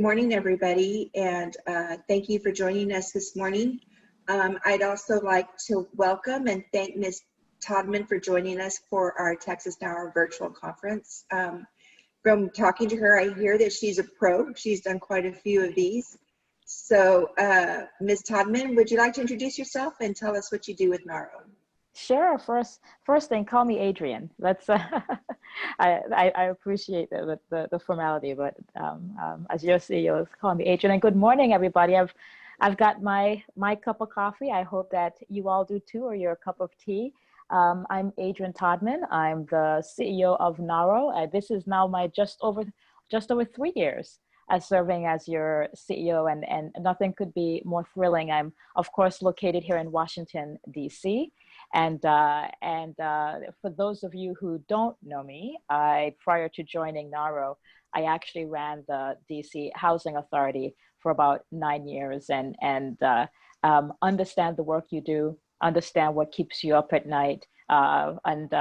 Morning, everybody, and thank you for joining us this morning. I'd also like to welcome and thank Ms. Todman for joining us for our Texas Now Hour virtual conference. From talking to her, I hear that she's a pro. She's done quite a few of these. So, Ms. Todman, would you like to introduce yourself and tell us what you do with NARO? Sure. First thing, call me Adrian. Let's. I appreciate the formality, but as your CEO, call me Adrian. And good morning, everybody. I've got my cup of coffee. I hope that you all do too, or your cup of tea. I'm Adrian Todman. I'm the CEO of NARO. This is now my just over 3 years as serving as your CEO, and nothing could be more thrilling. I'm of course located here in Washington, D.C. And for those of you who don't know me, prior to joining NARO, I actually ran the DC Housing Authority for about 9 years, and understand the work you do, understand what keeps you up at night, and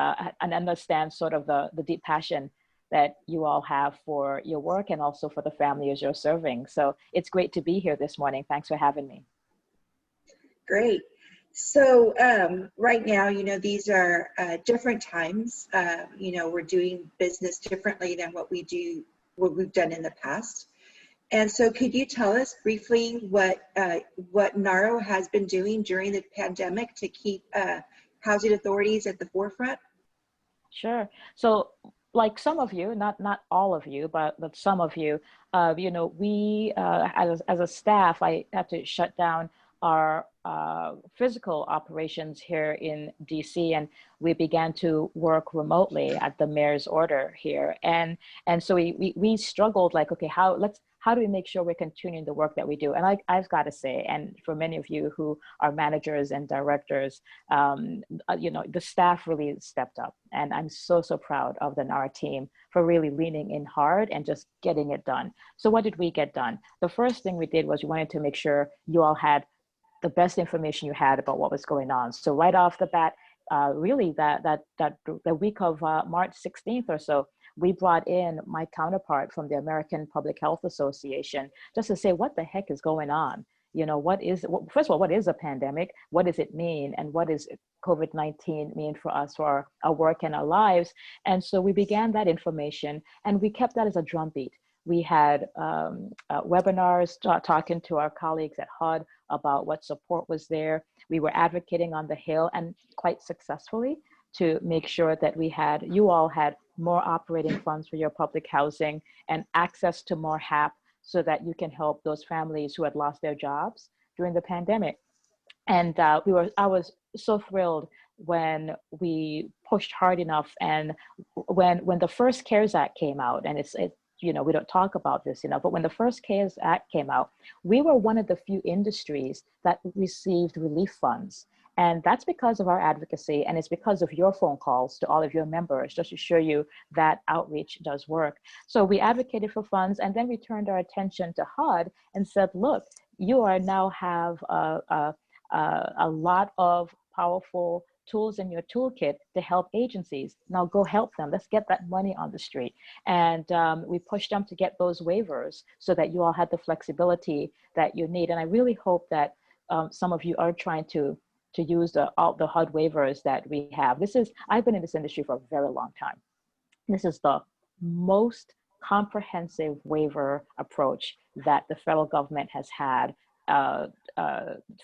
understand sort of the deep passion that you all have for your work and also for the families you're serving. So it's great to be here this morning. Thanks for having me. Great. So right now, these are different times. We're doing business differently than what we've done in the past. And so could you tell us briefly what NARO has been doing during the pandemic to keep housing authorities at the forefront? Sure. So like some of you, not all of you, but some of you, we as a staff, I had to shut down our physical operations here in DC, and we began to work remotely at the mayor's order here, and so we struggled, like, okay, how do we make sure we're continuing the work that we do? And I've got to say, and for many of you who are managers and directors, the staff really stepped up, and I'm so proud of the NARA team for really leaning in hard and just getting it done. So what did we get done? The first thing we did was we wanted to make sure you all had the best information you had about what was going on. So right off the bat, really the week of March 16th or so, we brought in my counterpart from the American Public Health Association just to say, what the heck is going on? First of all, what is a pandemic? What does it mean? And what does COVID-19 mean for us, for our work and our lives? And so we began that information, and we kept that as a drumbeat. We had webinars talking to our colleagues at HUD about what support was there. We were advocating on the Hill, and quite successfully, to make sure that you all had more operating funds for your public housing and access to more HAP so that you can help those families who had lost their jobs during the pandemic. And I was so thrilled when we pushed hard enough, and when the first CARES Act came out, and we don't talk about this, but when the first CARES Act came out, we were one of the few industries that received relief funds. And that's because of our advocacy, and it's because of your phone calls to all of your members, just to show you that outreach does work. So we advocated for funds, and then we turned our attention to HUD and said, look, you are now have a lot of powerful tools in your toolkit to help agencies. Now go help them. Let's get that money on the street. And we pushed them to get those waivers so that you all had the flexibility that you need. And I really hope that some of you are trying to use the HUD waivers that we have. I've been in this industry for a very long time. This is the most comprehensive waiver approach that the federal government has had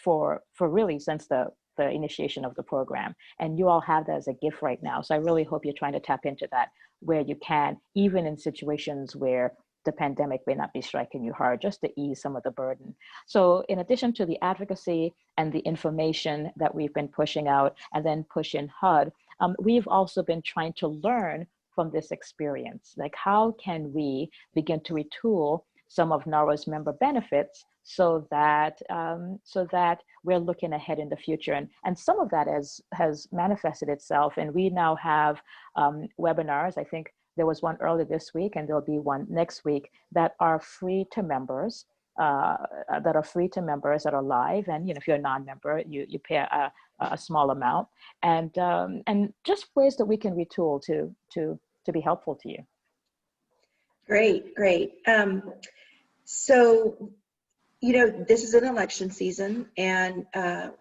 for really since the initiation of the program. And you all have that as a gift right now. So I really hope you're trying to tap into that where you can, even in situations where the pandemic may not be striking you hard, just to ease some of the burden. So in addition to the advocacy and the information that we've been pushing out and then push in HUD, we've also been trying to learn from this experience. Like, how can we begin to retool some of NARO's member benefits so that we're looking ahead in the future? And some of that has manifested itself, and we now have webinars. I think there was one early this week, and there'll be one next week that are free to members, that are live. And if you're a non-member, you pay a small amount, and just ways that we can retool to be helpful to you. Great. So, this is an election season, and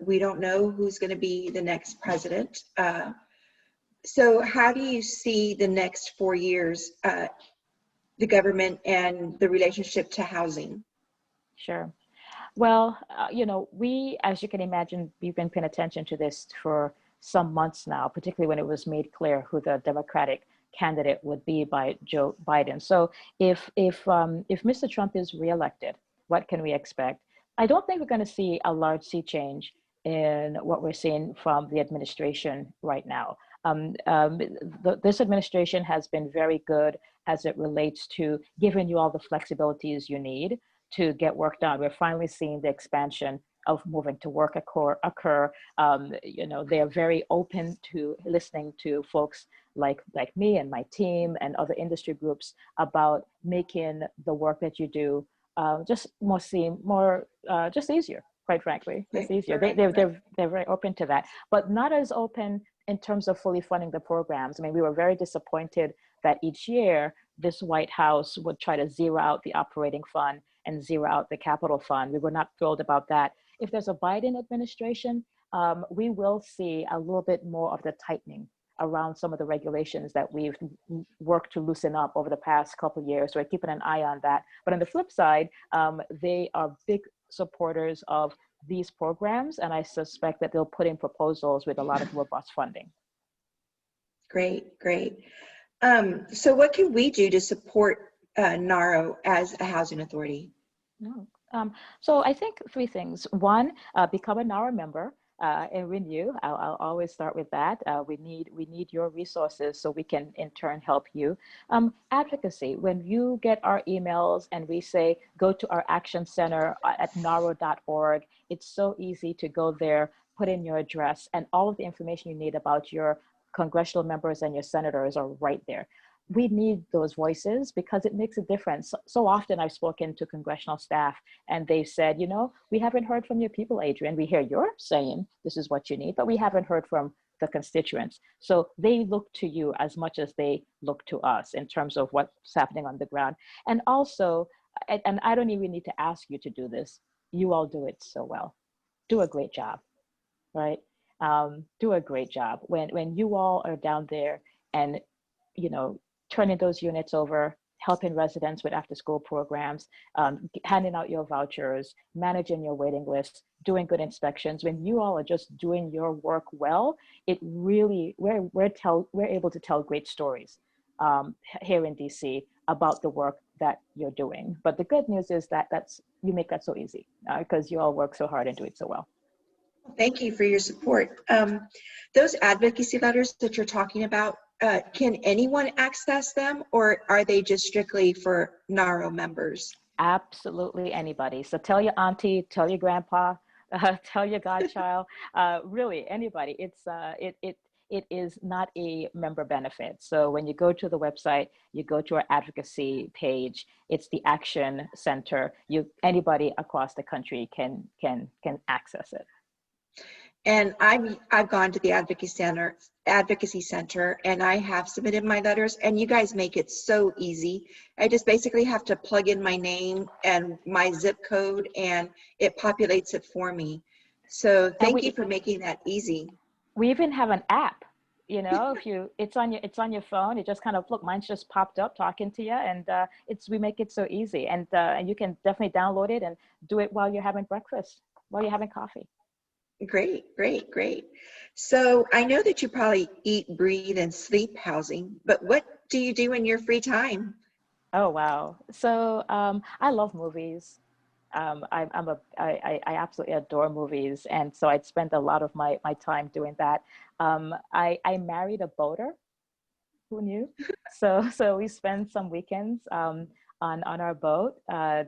we don't know who's going to be the next president. So how do you see the next 4 years, the government and the relationship to housing? Sure. Well, we, as you can imagine, we've been paying attention to this for some months now, particularly when it was made clear who the Democratic candidate would be by Joe Biden. So if Mr. Trump is reelected, what can we expect? I don't think we're going to see a large sea change in what we're seeing from the administration right now. This administration has been very good as it relates to giving you all the flexibilities you need to get work done. We're finally seeing the expansion of moving to work occur. They're very open to listening to folks like me and my team and other industry groups about making the work that you do just just easier. Quite frankly, just easier. They're very open to that, but not as open in terms of fully funding the programs. I mean, we were very disappointed that each year this White House would try to zero out the operating fund and zero out the capital fund. We were not thrilled about that. If there's a Biden administration, we will see a little bit more of the tightening around some of the regulations that we've worked to loosen up over the past couple of years. So we're keeping an eye on that. But on the flip side, they are big supporters of these programs, and I suspect that they'll put in proposals with a lot of robust funding. Great, great. So what can we do to support NARO as a housing authority? No. So I think three things. One, become a NARA member and renew. I'll always start with that. We need your resources so we can in turn help you. Advocacy. When you get our emails and we say go to our action center at naro.org, it's so easy to go there, put in your address, and all of the information you need about your congressional members and your senators are right there. We need those voices because it makes a difference. So often I've spoken to congressional staff and they've said, we haven't heard from your people, Adrian. We hear you're saying this is what you need, but we haven't heard from the constituents. So they look to you as much as they look to us in terms of what's happening on the ground. And also, and I don't even need to ask you to do this, you all do it so well. Do a great job, right? Do a great job. When you all are down there and, turning those units over, helping residents with after-school programs, handing out your vouchers, managing your waiting list, doing good inspections. When you all are just doing your work well, it really, we're able to tell great stories here in DC about the work that you're doing. But the good news is that you make that so easy because you all work so hard and do it so well. Thank you for your support. Those advocacy letters that you're talking about, can anyone access them, or are they just strictly for NARO members? Absolutely anybody. So tell your auntie, tell your grandpa, tell your godchild, really anybody. It is not a member benefit. So when you go to the website, you go to our advocacy page. It's the Action Center. Anybody across the country can access it. And I've gone to the advocacy center, and I have submitted my letters, and you guys make it so easy. I just basically have to plug in my name and my zip code, and it populates it for me. So thank you for making that easy. We even have an app. It's on your phone. It just kind of, look, mine's just popped up talking to you, and we make it so easy, and you can definitely download it and do it while you're having breakfast, while you're having coffee. Great, great, great. So I know that you probably eat, breathe, and sleep housing, but what do you do in your free time? Oh, wow. So I love movies. I absolutely adore movies. And so I'd spend a lot of my time doing that. I married a boater. Who knew? So we spend some weekends on our boat,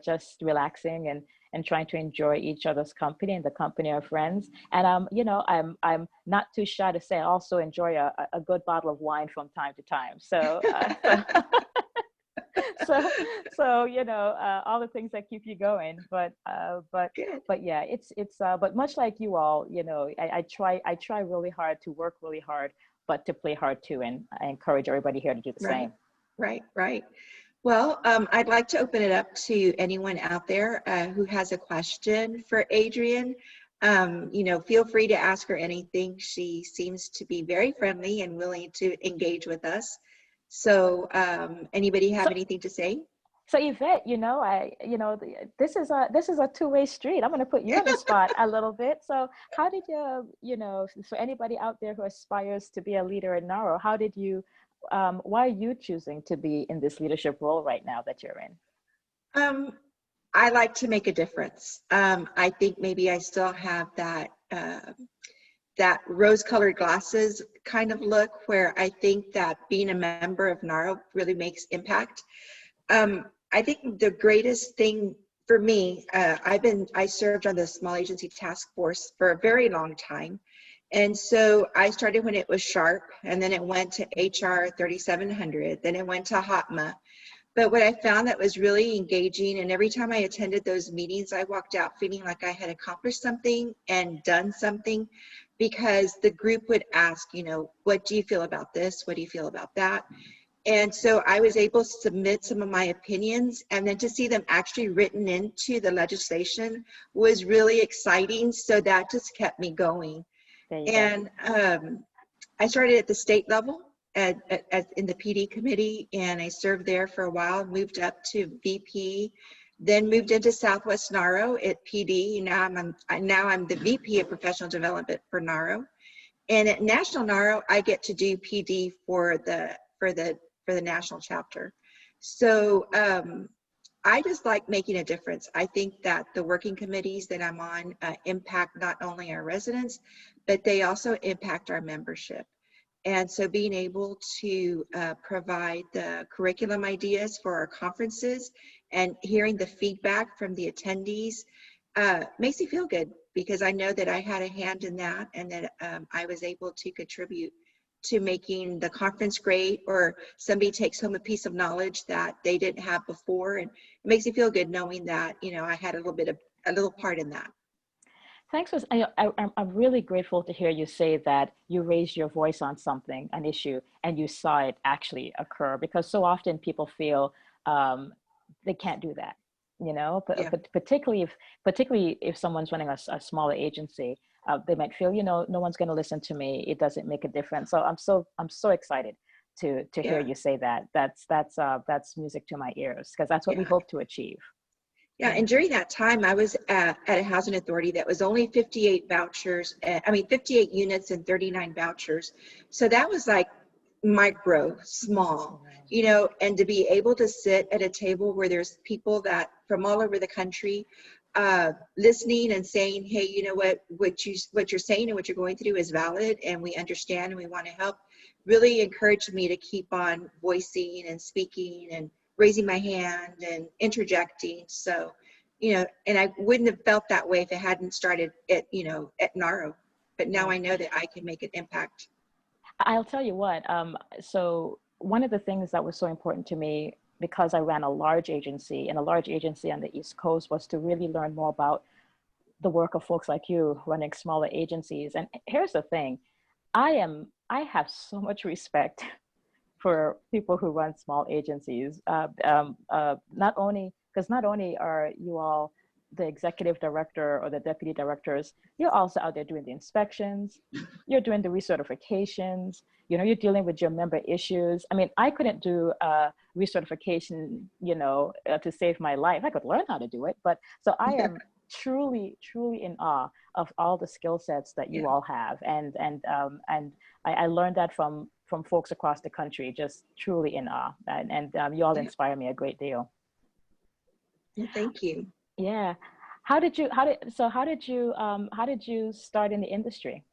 just relaxing and trying to enjoy each other's company and the company of friends. And I'm not too shy to say I also enjoy a good bottle of wine from time to time. So all the things that keep you going. But yeah, but much like you all, I try really hard to work really hard, but to play hard too, and I encourage everybody here to do the same. Right. Well, I'd like to open it up to anyone out there who has a question for Adrienne. Feel free to ask her anything. She seems to be very friendly and willing to engage with us. So, anybody have So, anything to say? so Yvette, this is a two-way street. I'm going to put you on the spot a little bit. So how did you, for anybody out there who aspires to be a leader in NARO, why are you choosing to be in this leadership role right now that you're in? I like to make a difference. I think maybe I still have that rose-colored glasses kind of look where I think that being a member of NARO really makes impact. I think the greatest thing for me, I served on the small agency task force for a very long time. And so I started when it was SHARP, and then it went to HR 3700, then it went to HOTMA. But what I found that was really engaging, and every time I attended those meetings, I walked out feeling like I had accomplished something and done something, because the group would ask, what do you feel about this? What do you feel about that? And so I was able to submit some of my opinions, and then to see them actually written into the legislation was really exciting. So that just kept me going. And I started at the state level in the PD committee, and I served there for a while, moved up to VP, then moved into Southwest NARO at PD. Now I'm the VP of professional development for NARO. And at National NARO, I get to do PD for the national chapter. So I just like making a difference. I think that the working committees that I'm on impact not only our residents, but they also impact our membership. And so being able to provide the curriculum ideas for our conferences and hearing the feedback from the attendees makes me feel good, because I know that I had a hand in that, and that I was able to contribute to making the conference great, or somebody takes home a piece of knowledge that they didn't have before. And it makes me feel good knowing that, I had a little part in that. Thanks. I'm really grateful to hear you say that you raised your voice on something, an issue, and you saw it actually occur, because so often people feel they can't do that, Yeah. but particularly if someone's running a smaller agency, they might feel, no one's going to listen to me. It doesn't make a difference. So I'm so excited to hear you say that. That's music to my ears, because that's what we hope to achieve. Yeah, and during that time, I was at a housing authority that was only 58 vouchers, 58 units and 39 vouchers. So that was like micro, small, and to be able to sit at a table where there's people that from all over the country listening and saying, hey, you know what you're saying and what you're going through is valid, and we understand and we want to help, really encouraged me to keep on voicing and speaking and raising my hand and interjecting. So, and I wouldn't have felt that way if it hadn't started at NARO, but now I know that I can make an impact. I'll tell you what, so one of the things that was so important to me, because I ran a large agency on the East Coast, was to really learn more about the work of folks like you running smaller agencies. And here's the thing, I have so much respect for people who run small agencies, not only are you all the executive director or the deputy directors, you're also out there doing the inspections, you're doing the recertifications, you're dealing with your member issues. I mean, I couldn't do recertification, to save my life. I could learn how to do it, but so I am truly in awe of all the skill sets that you all have, and I learned that from folks across the country, just truly in awe, and you all inspire me a great deal. Well, thank you. Yeah. How did you start in the industry?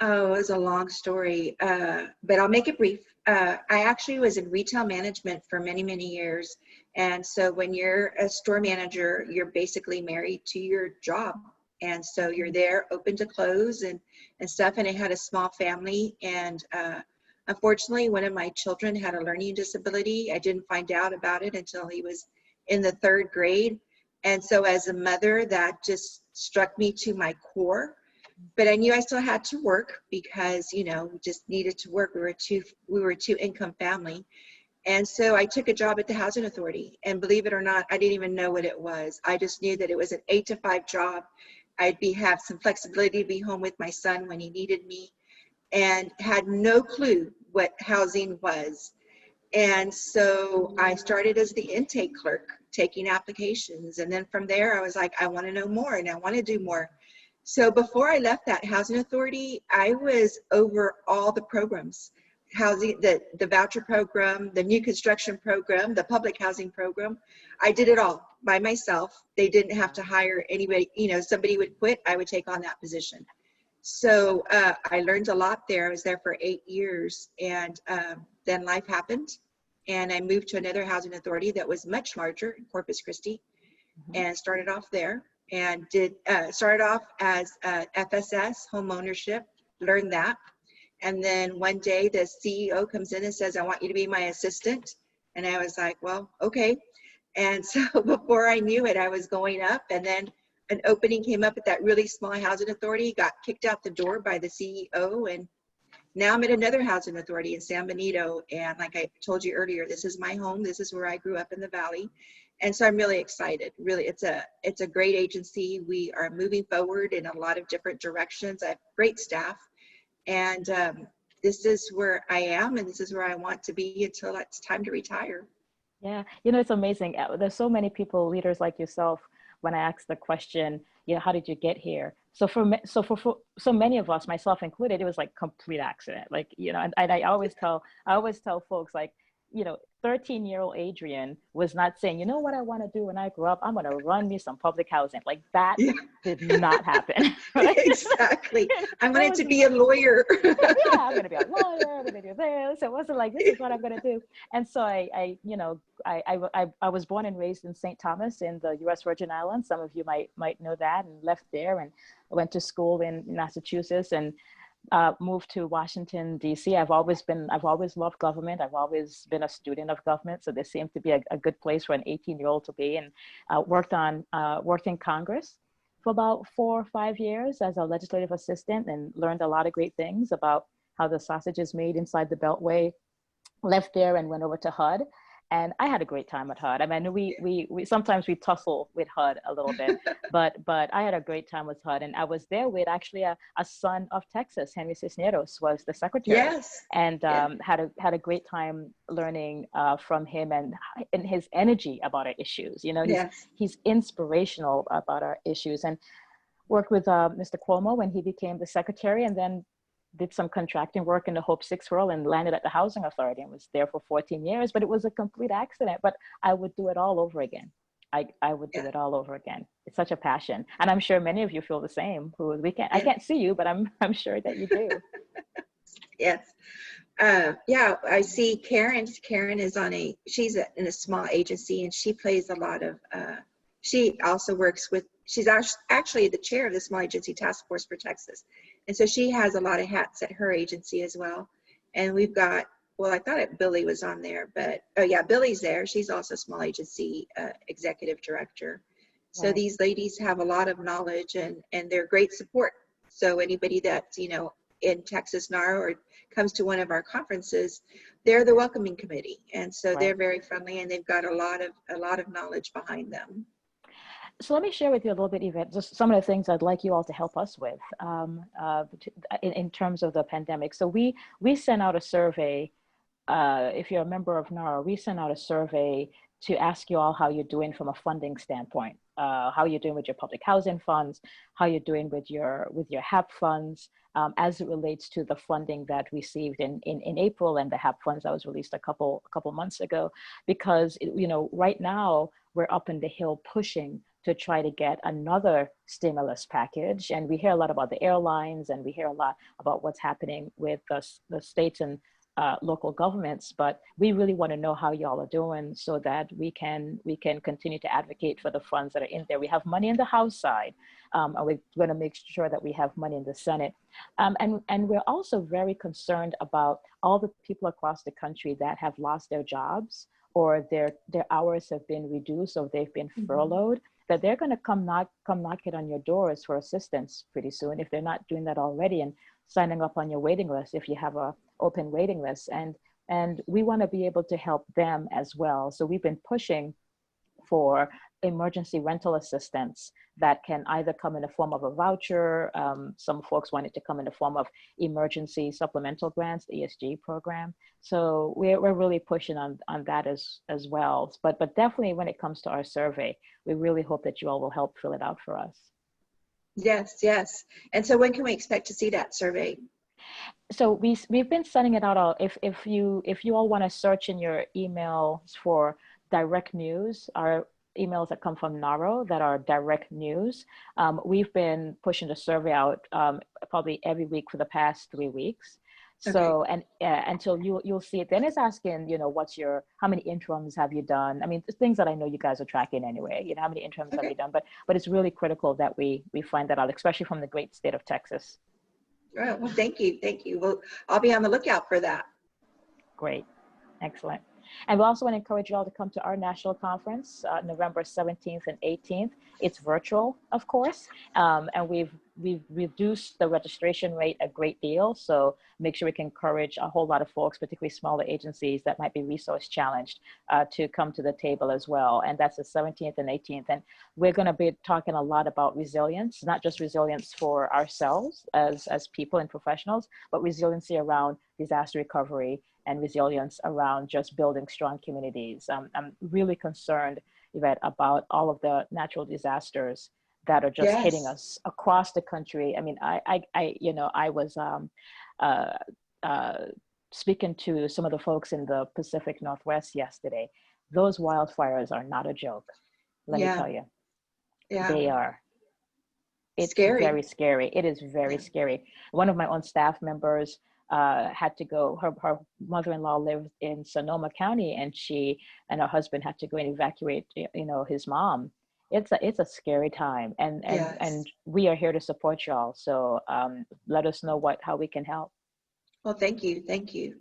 Oh, it was a long story, but I'll make it brief. I actually was in retail management for many, many years. And so when you're a store manager, you're basically married to your job. And so you're there open to close and stuff. And I had a small family. And unfortunately, one of my children had a learning disability. I didn't find out about it until he was in the 3rd grade. And so as a mother, that just struck me to my core. But I knew I still had to work, because, we just needed to work. We were a two income family. And so I took a job at the Housing Authority, and believe it or not, I didn't even know what it was. I just knew that it was an 8 to 5 job. Have some flexibility to be home with my son when he needed me, and had no clue what housing was. And so I started as the intake clerk, taking applications. And then from there, I was like, I want to know more and I want to do more. So before I left that Housing Authority, I was over all the programs, housing, the voucher program, the new construction program, the public housing program. I did it all by myself. They didn't have to hire anybody. Somebody would quit, I would take on that position. So I learned a lot there. I was there for 8 years, and then life happened, and I moved to another housing authority that was much larger in Corpus Christi, and started off there, and started off as FSS, home ownership, learned that. And then one day the CEO comes in and says, I want you to be my assistant. And I was like, well, okay. And so before I knew it, I was going up, and then an opening came up at that really small housing authority, got kicked out the door by the CEO, and now I'm at another housing authority in San Benito. And like I told you earlier, this is my home. This is where I grew up in the Valley. And so I'm really excited. Really, it's a great agency. We are moving forward in a lot of different directions. I have great staff, and this is where I am, and this is where I want to be until it's time to retire. Yeah, it's amazing. There's so many people, leaders like yourself, when I ask the question, how did you get here? So for so many of us, myself included, it was like complete accident. Like, and I always tell folks, like, 13-year-old Adrian was not saying, what I want to do when I grow up, I'm going to run me some public housing. Like that did not happen. Right? Exactly. I wanted to be a lawyer. Yeah, I'm going to be a lawyer. I'm going to do this. It wasn't like, this is what I'm going to do. And so I was born and raised in St. Thomas in the U.S. Virgin Islands. Some of you might know that, and left there and went to school in Massachusetts, and moved to Washington, D.C. I've always loved government. I've always been a student of government. So this seemed to be a good place for an 18-year-old to be, and worked in Congress for about 4 or 5 years as a legislative assistant, and learned a lot of great things about how the sausage is made inside the Beltway. Left there and went over to HUD. And I had a great time at HUD. I mean, we sometimes we tussle with HUD a little bit, but I had a great time with HUD. And I was there with actually a son of Texas. Henry Cisneros was the secretary. Yes. And had a great time learning from him, and his energy about our issues. He's inspirational about our issues, and worked with Mr. Cuomo when he became the secretary, and then did some contracting work in the Hope 6 world, and landed at the Housing Authority, and was there for 14 years, but it was a complete accident. But I would do it all over again. I would do it all over again. It's such a passion. And I'm sure many of you feel the same. I can't see you, but I'm sure that you do. Yes. I see Karen. Karen is she's in a small agency, and she plays a lot of, she also works with, she's actually the chair of the Small Agency Task Force for Texas. And so she has a lot of hats at her agency as well. And we've got, well, I thought Billy was on there, but oh yeah, Billy's there. She's also small agency executive director. So Right. These ladies have a lot of knowledge, and they're great support. So anybody that's, in Texas NAR or comes to one of our conferences, they're the welcoming committee. And so They're very friendly, and they've got a lot of knowledge behind them. So let me share with you a little bit, Yvette, just some of the things I'd like you all to help us with in terms of the pandemic. So we sent out a survey. If you're a member of NARA, we sent out a survey to ask you all how you're doing from a funding standpoint, how you're doing with your public housing funds, how you're doing with your HAP funds, as it relates to the funding that we received in April, and the HAP funds that was released a couple months ago. Because right now we're up in the hill pushing to try to get another stimulus package. And we hear a lot about the airlines, and we hear a lot about what's happening with the states and local governments, but we really want to know how y'all are doing, so that we can continue to advocate for the funds that are in there. We have money in the House side, and we're going to make sure that we have money in the Senate. And we're also very concerned about all the people across the country that have lost their jobs, or their hours have been reduced, or they've been furloughed, that they're going to come knocking on your doors for assistance pretty soon, if they're not doing that already, and signing up on your waiting list if you have a open waiting list. And And we want to be able to help them as well. So we've been pushing for emergency rental assistance that can either come in the form of a voucher. Some folks want it to come in the form of emergency supplemental grants, the ESG program. So we're really pushing on that as well. But definitely when it comes to our survey, we really hope that you all will help fill it out for us. Yes, yes. And so when can we expect to see that survey? So we've been sending it out. If you all want to search in your emails for direct news, our emails that come from NARO that are direct news, we've been pushing the survey out probably every week for the past 3 weeks. So, Okay. and until you'll see it, then it's asking, how many interims have you done? I mean, things that I know you guys are tracking anyway, how many interims have you done? But it's really critical that we find that out, especially from the great state of Texas. All right. Well, thank you. Thank you. Well, I'll be on the lookout for that. Great. Excellent. And we also want to encourage you all to come to our national conference, November 17th and 18th. It's virtual, of course, and we've reduced the registration rate a great deal. So make sure we can encourage a whole lot of folks, particularly smaller agencies that might be resource challenged, to come to the table as well. And that's the 17th and 18th. And we're going to be talking a lot about resilience, not just resilience for ourselves as people and professionals, but resiliency around disaster recovery and resilience around just building strong communities. I'm really concerned, Yvette, about all of the natural disasters that are just hitting Yes. us across the country. I mean, I was speaking to some of the folks in the Pacific Northwest yesterday. Those wildfires are not a joke. Let me Yeah. tell you, Yeah. they are. It's Scary. very scary. It is very Yeah. scary. One of my own staff members had to go. Her mother-in-law lived in Sonoma County, and she and her husband had to go and evacuate, his mom. It's a scary time, Yes. and we are here to support y'all. So let us know how we can help. Well, thank you. Thank you.